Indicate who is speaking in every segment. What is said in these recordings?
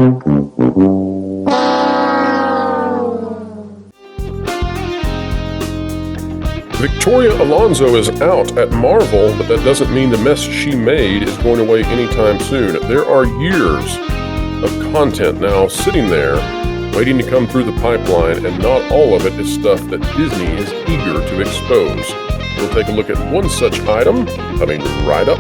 Speaker 1: Victoria Alonso is out at Marvel, but that doesn't mean the mess she made is going away anytime soon. There are years of content now sitting there waiting to come through the pipeline, and not all of it is stuff that Disney is eager to expose. We'll take a look at one such item coming right up.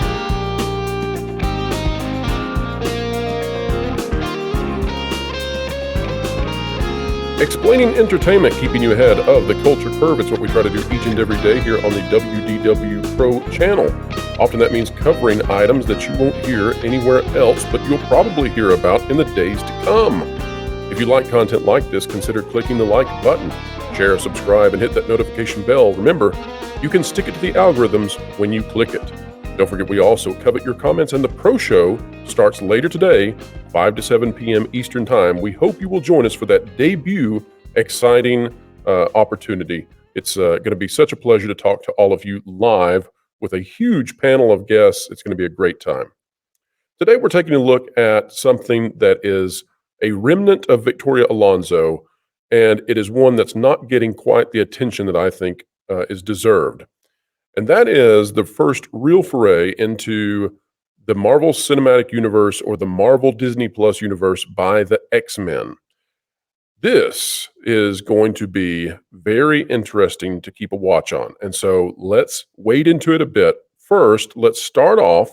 Speaker 1: Explaining entertainment, keeping you ahead of the culture curve. It's what we try to do each and every day here on the WDW Pro channel. Often that means covering items that you won't hear anywhere else, but you'll probably hear about in the days to come. If you like content like this, consider clicking the like button, share, subscribe, and hit that notification bell. Remember, you can stick it to the algorithms when you click it. Don't forget, we also covet your comments, and the Pro Show starts later today, 5 to 7 p.m. Eastern Time. We hope you will join us for that debut exciting opportunity. It's going to be such a pleasure to talk to all of you live with a huge panel of guests. It's going to be a great time. Today, we're taking a look at something that is a remnant of Victoria Alonso, and it is one that's not getting quite the attention that I think is deserved. And that is the first real foray into the Marvel Cinematic Universe, or the Marvel Disney Plus universe, by the X-Men. This is going to be very interesting to keep a watch on. And so let's wade into it a bit. First, let's start off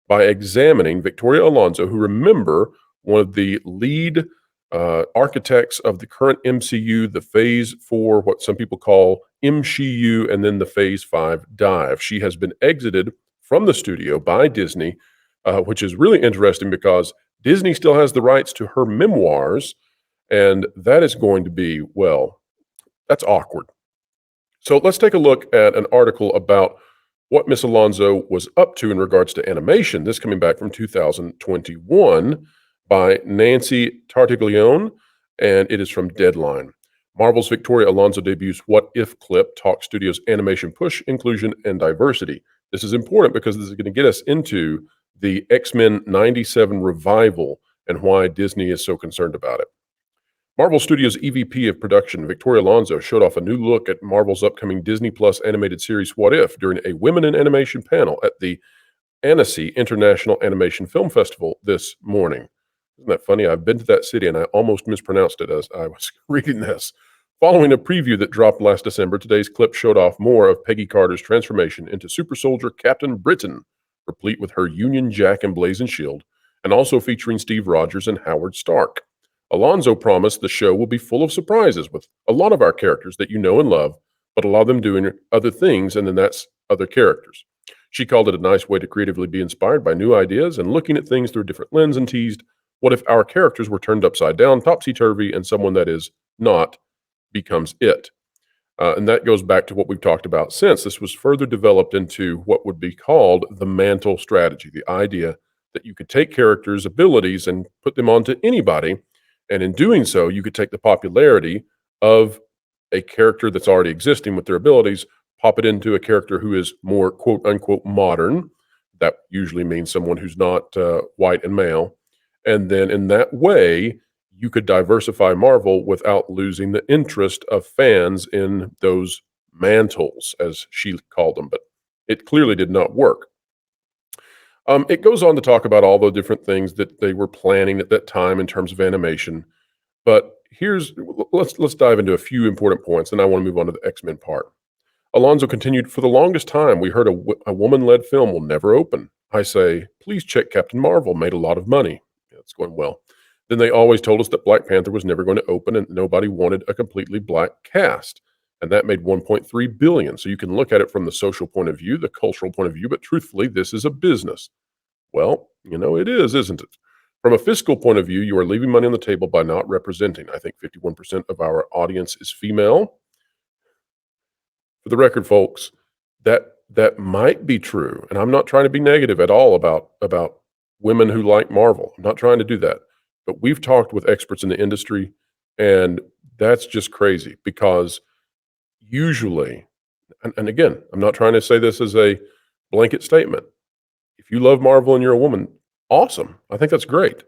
Speaker 1: by examining Victoria Alonso, who, remember, one of the lead architects of the current MCU, the Phase 4, what some people call MCU, and then the Phase 5 dive. She has been exited from the studio by Disney, which is really interesting because Disney still has the rights to her memoirs, and that is going to be, well, that's awkward. So let's take a look at an article about what Miss Alonso was up to in regards to animation. This coming back from 2021 by Nancy Tartaglione, and it is from Deadline. Marvel's Victoria Alonso debuts What If clip talks studios animation push, inclusion, and diversity. This is important because this is going to get us into the X-Men 97 revival and why Disney is so concerned about it. Marvel Studios EVP of production, Victoria Alonso, showed off a new look at Marvel's upcoming Disney Plus animated series What If during a Women in Animation panel at the Annecy International Animation Film Festival this morning. Isn't that funny? I've been to that city and I almost mispronounced it as I was reading this. Following a preview that dropped last December, today's clip showed off more of Peggy Carter's transformation into super soldier Captain Britain, replete with her Union Jack emblazoned shield, and also featuring Steve Rogers and Howard Stark. Alonso promised the show will be full of surprises with a lot of our characters that you know and love, but a lot of them doing other things, and then that's other characters. She called it a nice way to creatively be inspired by new ideas and looking at things through a different lens, and teased, what if our characters were turned upside down, topsy-turvy, and someone that is not becomes it? And that goes back to what we've talked about since. This was further developed into what would be called the mantle strategy, the idea that you could take characters' abilities and put them onto anybody, and in doing so, you could take the popularity of a character that's already existing with their abilities, pop it into a character who is more quote-unquote modern. That usually means someone who's not white and male. And then in that way, you could diversify Marvel without losing the interest of fans in those mantles, as she called them. But it clearly did not work. It goes on to talk about all the different things that they were planning at that time in terms of animation. But let's dive into a few important points, and I want to move on to the X-Men part. Alonso continued, for the longest time, we heard a woman-led film will never open. I say, please check Captain Marvel, made a lot of money. It's going well. Then they always told us that Black Panther was never going to open and nobody wanted a completely black cast. And that made $1.3 billion. So you can look at it from the social point of view, the cultural point of view, but truthfully, this is a business. Well, it is, isn't it? From a fiscal point of view, you are leaving money on the table by not representing. I think 51% of our audience is female. For the record, folks, that might be true. And I'm not trying to be negative at all about women who like Marvel. I'm not trying to do that. But we've talked with experts in the industry, and that's just crazy because usually, and again, I'm not trying to say this as a blanket statement. If you love Marvel and you're a woman, awesome. I think that's great.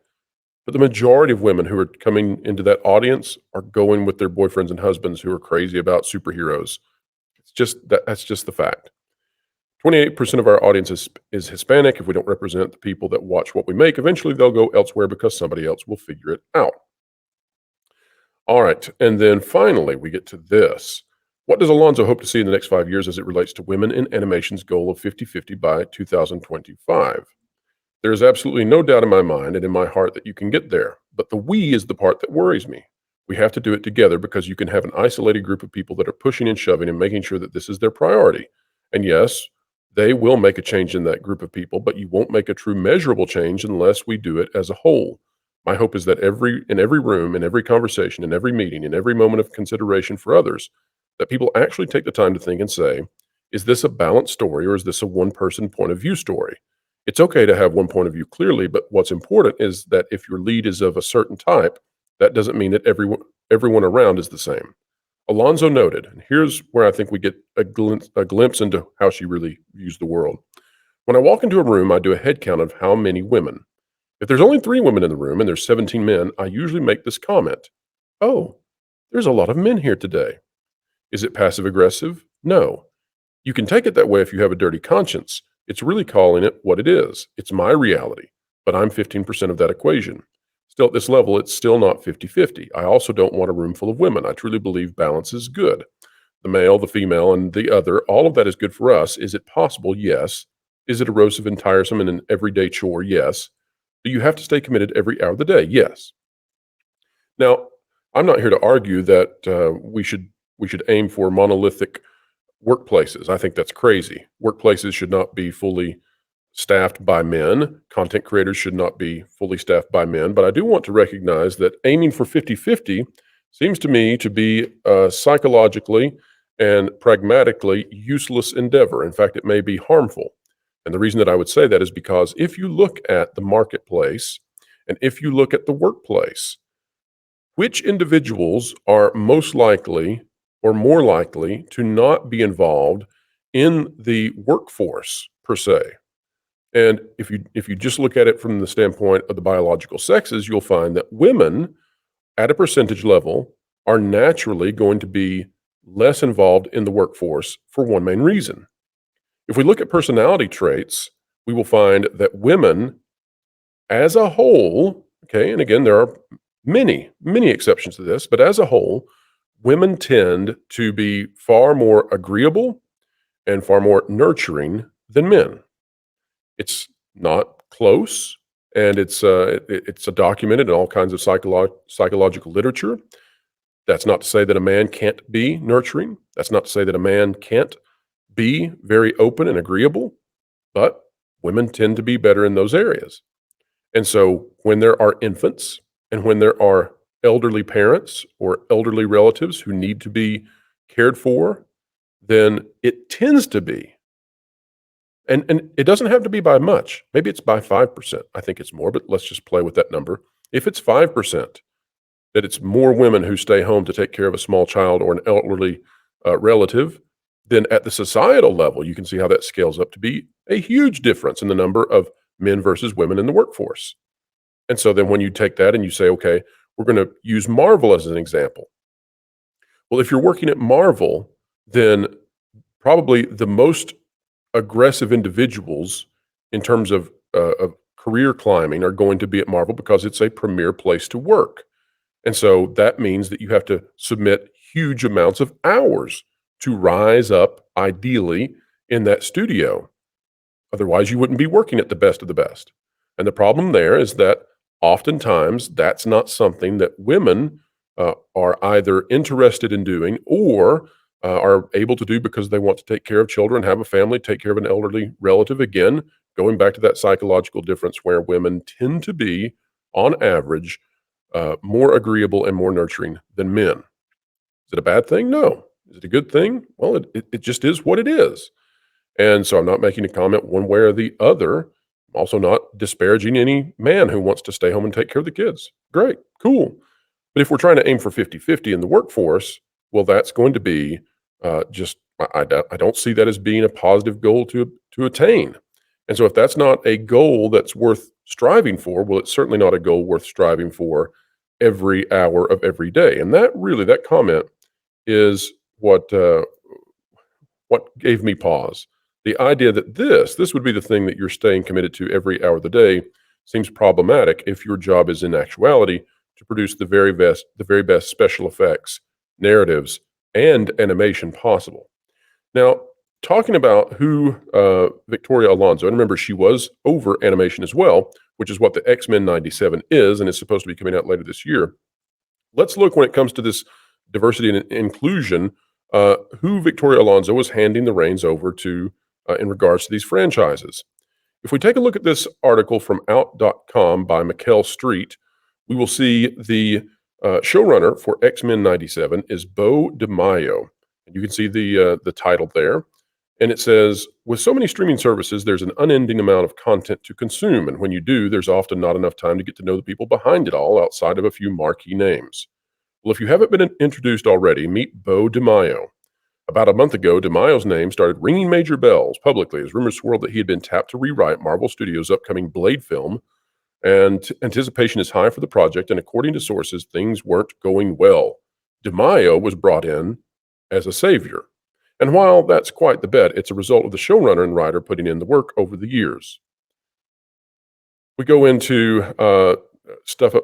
Speaker 1: But the majority of women who are coming into that audience are going with their boyfriends and husbands who are crazy about superheroes. That's just the fact. 28% of our audience is Hispanic. If we don't represent the people that watch what we make, eventually they'll go elsewhere because somebody else will figure it out. All right. And then finally, we get to this. What does Alonso hope to see in the next 5 years as it relates to women in animation's goal of 50-50 by 2025? There is absolutely no doubt in my mind and in my heart that you can get there, but the we is the part that worries me. We have to do it together because you can have an isolated group of people that are pushing and shoving and making sure that this is their priority. And yes, they will make a change in that group of people, but you won't make a true measurable change unless we do it as a whole. My hope is that in every room, in every conversation, in every meeting, in every moment of consideration for others, that people actually take the time to think and say, is this a balanced story or is this a one-person point of view story? It's okay to have one point of view clearly, but what's important is that if your lead is of a certain type, that doesn't mean that everyone around is the same. Alonso noted, and here's where I think we get a glimpse into how she really views the world. When I walk into a room, I do a head count of how many women. If there's only 3 women in the room and there's 17 men, I usually make this comment. Oh, there's a lot of men here today. Is it passive aggressive? No. You can take it that way if you have a dirty conscience. It's really calling it what it is. It's my reality, but I'm 15% of that equation. Still, at this level, it's still not 50-50. I also don't want a room full of women. I truly believe balance is good. The male, the female, and the other, all of that is good for us. Is it possible? Yes. Is it erosive and tiresome and an everyday chore? Yes. Do you have to stay committed every hour of the day? Yes. Now, I'm not here to argue that we should aim for monolithic workplaces. I think that's crazy. Workplaces should not be fully staffed by men. Content creators should not be fully staffed by men. But I do want to recognize that aiming for 50-50 seems to me to be a psychologically and pragmatically useless endeavor. In fact, it may be harmful. And the reason that I would say that is because if you look at the marketplace and if you look at the workplace, which individuals are most likely or more likely to not be involved in the workforce per se? And if you just look at it from the standpoint of the biological sexes, you'll find that women at a percentage level are naturally going to be less involved in the workforce for one main reason. If we look at personality traits, we will find that women as a whole, okay, and again, there are many exceptions to this, but as a whole, women tend to be far more agreeable and far more nurturing than men. It's not close, and it's documented in all kinds of psychological literature. That's not to say that a man can't be nurturing. That's not to say that a man can't be very open and agreeable, but women tend to be better in those areas. And so when there are infants and when there are elderly parents or elderly relatives who need to be cared for, then it tends to be, and it doesn't have to be by much. Maybe it's by 5%. I think it's more, but let's just play with that number. If it's 5%, that it's more women who stay home to take care of a small child or an elderly relative, then at the societal level, you can see how that scales up to be a huge difference in the number of men versus women in the workforce. And so then when you take that and you say, okay, we're going to use Marvel as an example. Well, if you're working at Marvel, then probably the most aggressive individuals in terms of career climbing are going to be at Marvel because it's a premier place to work. And so that means that you have to submit huge amounts of hours to rise up, ideally, in that studio. Otherwise, you wouldn't be working at the best of the best. And the problem there is that oftentimes that's not something that women are either interested in doing or are able to do because they want to take care of children, have a family, take care of an elderly relative. Again, going back to that psychological difference where women tend to be, on average, more agreeable and more nurturing than men. Is it a bad thing? No. Is it a good thing? Well, it just is what it is. And so I'm not making a comment one way or the other. I'm also not disparaging any man who wants to stay home and take care of the kids. Great, cool. But if we're trying to aim for 50-50 in the workforce, well, that's going to be I don't see that as being a positive goal to attain. And so if that's not a goal that's worth striving for, well, it's certainly not a goal worth striving for every hour of every day. And that comment is what gave me pause. The idea that this would be the thing that you're staying committed to every hour of the day seems problematic if your job is in actuality to produce the very best special effects, narratives, and animation possible. Now, talking about who Victoria Alonso, and remember she was over animation as well, which is what the X-Men '97 is, and is supposed to be coming out later this year. Let's look when it comes to this diversity and inclusion, who Victoria Alonso was handing the reins over to in regards to these franchises. If we take a look at this article from out.com by Mikkel Street, we will see the showrunner for X-Men '97 is Beau DeMayo. And you can see the title there. And it says, with so many streaming services, there's an unending amount of content to consume. And when you do, there's often not enough time to get to know the people behind it all outside of a few marquee names. Well, if you haven't been introduced already, meet Beau DeMayo. About a month ago, DeMayo's name started ringing major bells publicly as rumors swirled that he had been tapped to rewrite Marvel Studios' upcoming Blade film, and anticipation is high for the project, and according to sources, things weren't going well. DeMayo was brought in as a savior. And while that's quite the bet, it's a result of the showrunner and writer putting in the work over the years. We go into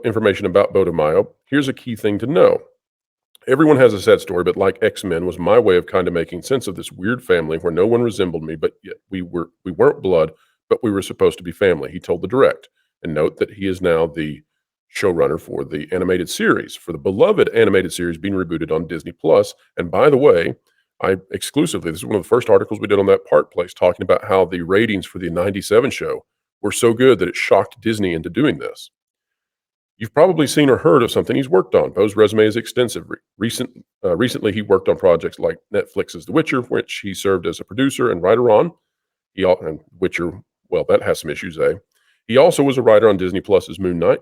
Speaker 1: information about Beau DeMayo. Here's a key thing to know. Everyone has a sad story, but like X-Men was my way of kind of making sense of this weird family where no one resembled me, but yet we weren't blood, but we were supposed to be family, he told the Direct. And note that he is now the showrunner for the animated series, for the beloved animated series being rebooted on Disney Plus. And by the way, this is one of the first articles we did on that Park Place, talking about how the ratings for the '97 show were so good that it shocked Disney into doing this. You've probably seen or heard of something he's worked on. Beau's resume is extensive. Recently, he worked on projects like Netflix's The Witcher, which he served as a producer and writer on. And Witcher, well, that has some issues, eh? He also was a writer on Disney Plus's Moon Knight,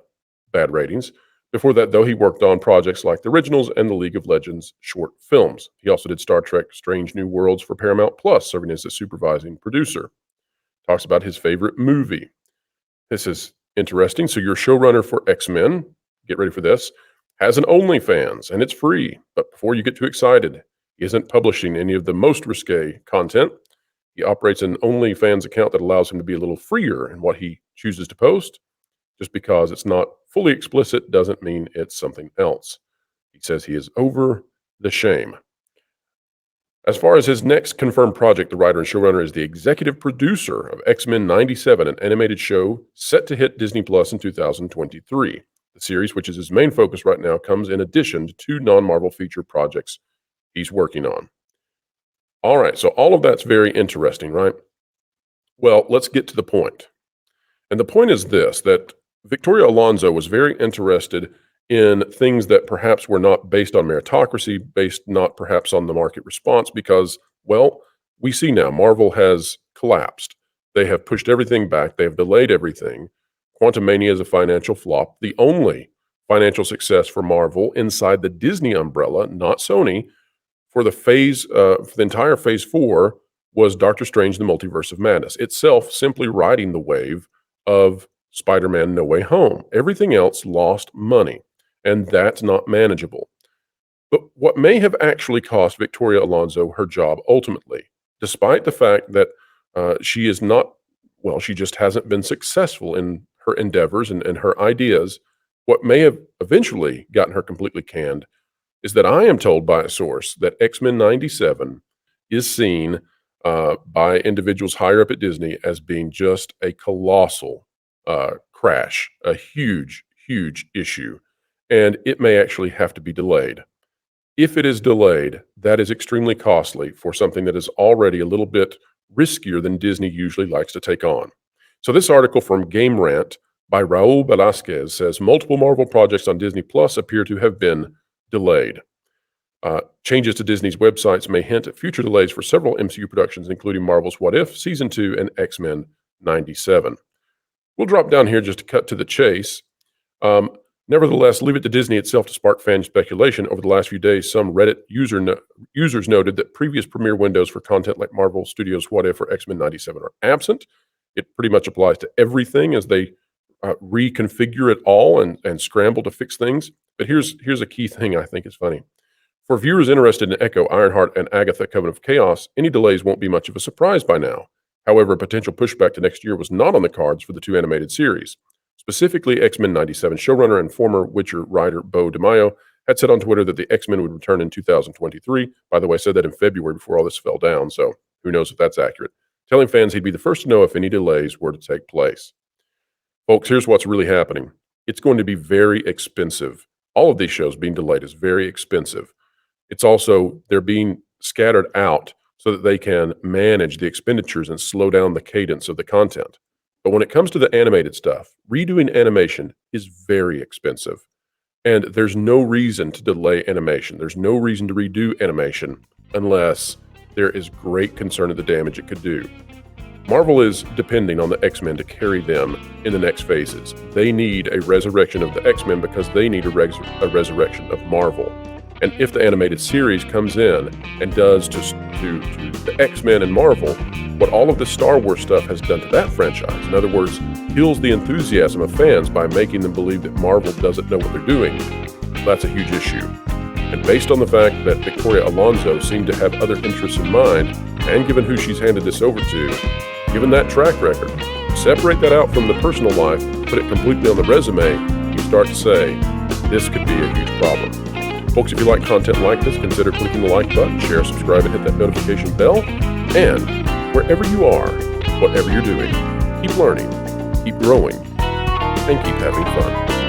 Speaker 1: bad ratings. Before that, though, he worked on projects like The Originals and the League of Legends short films. He also did Star Trek Strange New Worlds for Paramount Plus, serving as a supervising producer. Talks about his favorite movie. This is interesting. So your showrunner for X-Men, get ready for this, has an OnlyFans, and it's free. But before you get too excited, he isn't publishing any of the most risque content. He operates an OnlyFans account that allows him to be a little freer in what he chooses to post. Just because it's not fully explicit doesn't mean it's something else. He says he is over the shame. As far as his next confirmed project, the writer and showrunner is the executive producer of X-Men '97, an animated show set to hit Disney Plus in 2023. The series, which is his main focus right now, comes in addition to 2 non-Marvel feature projects he's working on. All right, so all of that's very interesting, right? Well, let's get to the point. And the point is this, that Victoria Alonso was very interested in things that perhaps were not based on meritocracy, based not perhaps on the market response, because, well, we see now Marvel has collapsed. They have pushed everything back. They have delayed everything. Quantumania is a financial flop. The only financial success for Marvel inside the Disney umbrella, not Sony, for the entire Phase 4 was Doctor Strange: The Multiverse of Madness, itself simply riding the wave of Spider-Man: No Way Home. Everything else lost money, and that's not manageable. But what may have actually cost Victoria Alonso her job ultimately, despite the fact that she just hasn't been successful in her endeavors and her ideas, what may have eventually gotten her completely canned is that I am told by a source that X-Men '97 is seen by individuals higher up at Disney as being just a colossal crash, a huge, huge issue, and it may actually have to be delayed. If it is delayed, that is extremely costly for something that is already a little bit riskier than Disney usually likes to take on. So this article from Game Rant by Raul Velasquez says multiple Marvel projects on Disney Plus appear to have been delayed. Changes to Disney's websites may hint at future delays for several MCU productions, including Marvel's What If, Season 2, and X-Men '97. We'll drop down here just to cut to the chase. Nevertheless, leave it to Disney itself to spark fan speculation. Over the last few days, some Reddit users noted that previous premiere windows for content like Marvel Studios' What If or X-Men '97 are absent, It pretty much applies to everything as they reconfigure it all and scramble to fix things. But here's a key thing I think is funny. For viewers interested in Echo, Ironheart, and Agatha Coven of Chaos, any delays won't be much of a surprise by now. However, a potential pushback to next year was not on the cards for the two animated series. Specifically, Xmen 97 showrunner and former Witcher writer Beau DeMayo had said on Twitter that the X-Men would return in 2023. By the way, I said that in February before all this fell down, so who knows if that's accurate. Telling fans he'd be the first to know if any delays were to take place. Folks, here's what's really happening. It's going to be very expensive. All of these shows being delayed is very expensive. It's also, they're being scattered out so that they can manage the expenditures and slow down the cadence of the content. But when it comes to the animated stuff, redoing animation is very expensive. And there's no reason to delay animation. There's no reason to redo animation unless there is great concern of the damage it could do. Marvel is depending on the X-Men to carry them in the next phases. They need a resurrection of the X-Men because they need a resurrection of Marvel. And if the animated series comes in and does to the X-Men and Marvel what all of the Star Wars stuff has done to that franchise, in other words, kills the enthusiasm of fans by making them believe that Marvel doesn't know what they're doing, that's a huge issue. And based on the fact that Victoria Alonso seemed to have other interests in mind, and given who she's handed this over to, given that track record, separate that out from the personal life, put it completely on the resume, you start to say, this could be a huge problem. Folks, if you like content like this, consider clicking the like button, share, subscribe, and hit that notification bell. And wherever you are, whatever you're doing, keep learning, keep growing, and keep having fun.